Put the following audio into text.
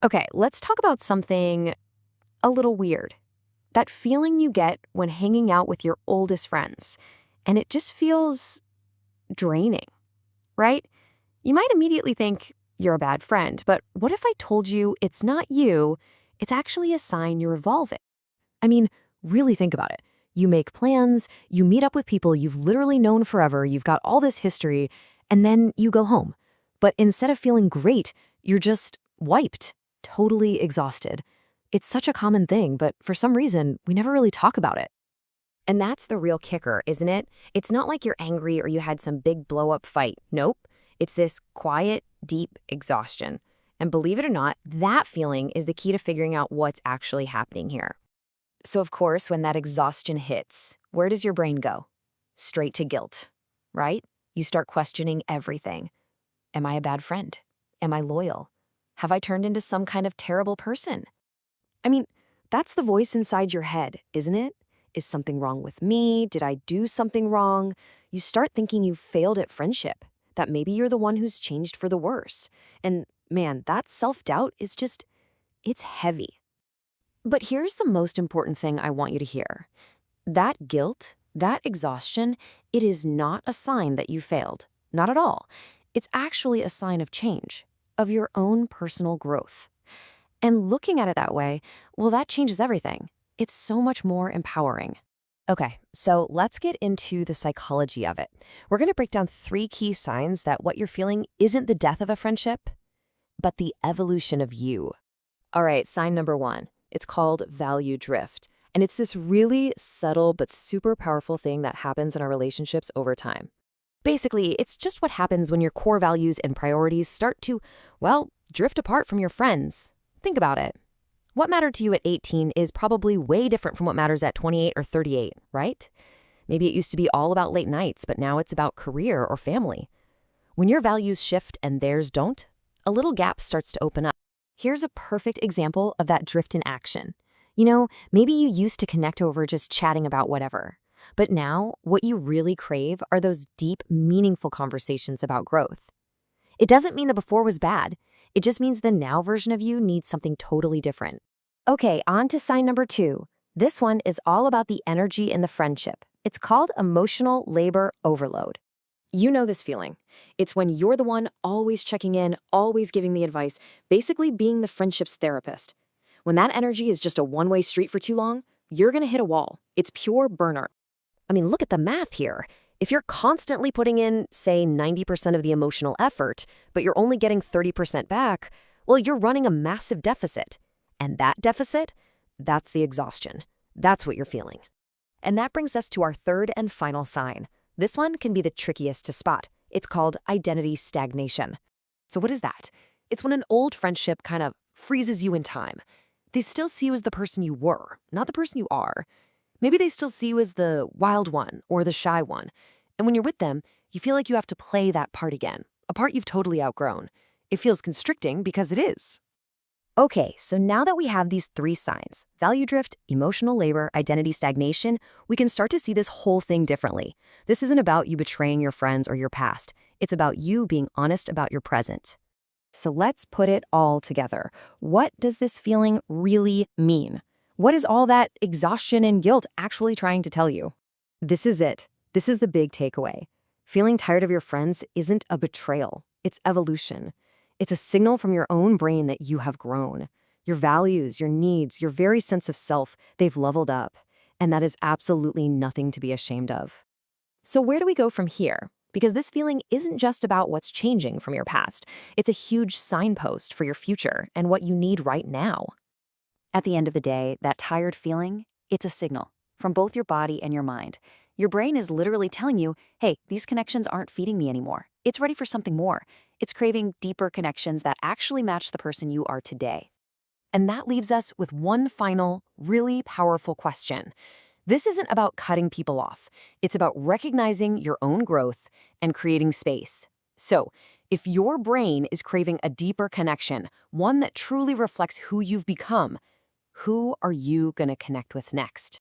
Okay, let's talk about something a little weird. That feeling you get when hanging out with your oldest friends, and it just feels draining, right? You might immediately think you're a bad friend, but what if I told you it's not you, it's actually a sign you're evolving? I mean, really think about it. You make plans, you meet up with people you've literally known forever, you've got all this history, and then you go home. But instead of feeling great, you're just wiped, totally exhausted. It's such a common thing, but for some reason, we never really talk about it. And that's the real kicker, isn't it? It's not like you're angry or you had some big blow-up fight. Nope. It's this quiet, deep exhaustion. And believe it or not, that feeling is the key to figuring out what's actually happening here. So of course, when that exhaustion hits, where does your brain go? Straight to guilt, right? You start questioning everything. Am I a bad friend? Am I loyal? Have I turned into some kind of terrible person? I mean, that's the voice inside your head, isn't it? Is something wrong with me? Did I do something wrong? You start thinking you failed at friendship, that maybe you're the one who's changed for the worse. And man, that self-doubt is just, it's heavy. But here's the most important thing I want you to hear. That guilt, that exhaustion, it is not a sign that you failed. Not at all. It's actually a sign of change, of your own personal growth. And looking at it that way, well, that changes everything. It's so much more empowering. Okay, so let's get into the psychology of it. We're going to break down 3 key signs that what you're feeling isn't the death of a friendship, but the evolution of you. All right, sign number 1. It's called value drift. And it's this really subtle but super powerful thing that happens in our relationships over time. Basically, it's just what happens when your core values and priorities start to, well, drift apart from your friends. Think about it. What mattered to you at 18 is probably way different from what matters at 28 or 38, right? Maybe it used to be all about late nights, but now it's about career or family. When your values shift and theirs don't, a little gap starts to open up. Here's a perfect example of that drift in action. You know, maybe you used to connect over just chatting about whatever. But now, what you really crave are those deep, meaningful conversations about growth. It doesn't mean the before was bad. It just means the now version of you needs something totally different. Okay, on to sign number 2. This one is all about the energy in the friendship. It's called emotional labor overload. You know this feeling. It's when you're the one always checking in, always giving the advice, basically being the friendship's therapist. When that energy is just a one-way street for too long, you're going to hit a wall. It's pure burnout. I mean, look at the math here. If you're constantly putting in, say, 90% of the emotional effort, but you're only getting 30% back, well, you're running a massive deficit. And that deficit, that's the exhaustion. That's what you're feeling. And that brings us to our 3rd and final sign. This one can be the trickiest to spot. It's called identity stagnation. So what is that? It's when an old friendship kind of freezes you in time. They still see you as the person you were, not the person you are. Maybe they still see you as the wild one or the shy one. And when you're with them, you feel like you have to play that part again, a part you've totally outgrown. It feels constricting because it is. Okay, so now that we have these 3 signs, value drift, emotional labor, identity stagnation, we can start to see this whole thing differently. This isn't about you betraying your friends or your past. It's about you being honest about your present. So let's put it all together. What does this feeling really mean? What is all that exhaustion and guilt actually trying to tell you? This is it. This is the big takeaway. Feeling tired of your friends isn't a betrayal. It's evolution. It's a signal from your own brain that you have grown. Your values, your needs, your very sense of self, they've leveled up. And that is absolutely nothing to be ashamed of. So where do we go from here? Because this feeling isn't just about what's changing from your past. It's a huge signpost for your future and what you need right now. At the end of the day, that tired feeling, it's a signal from both your body and your mind. Your brain is literally telling you, hey, these connections aren't feeding me anymore. It's ready for something more. It's craving deeper connections that actually match the person you are today. And that leaves us with one final, really powerful question. This isn't about cutting people off. It's about recognizing your own growth and creating space. So, if your brain is craving a deeper connection, one that truly reflects who you've become, who are you going to connect with next?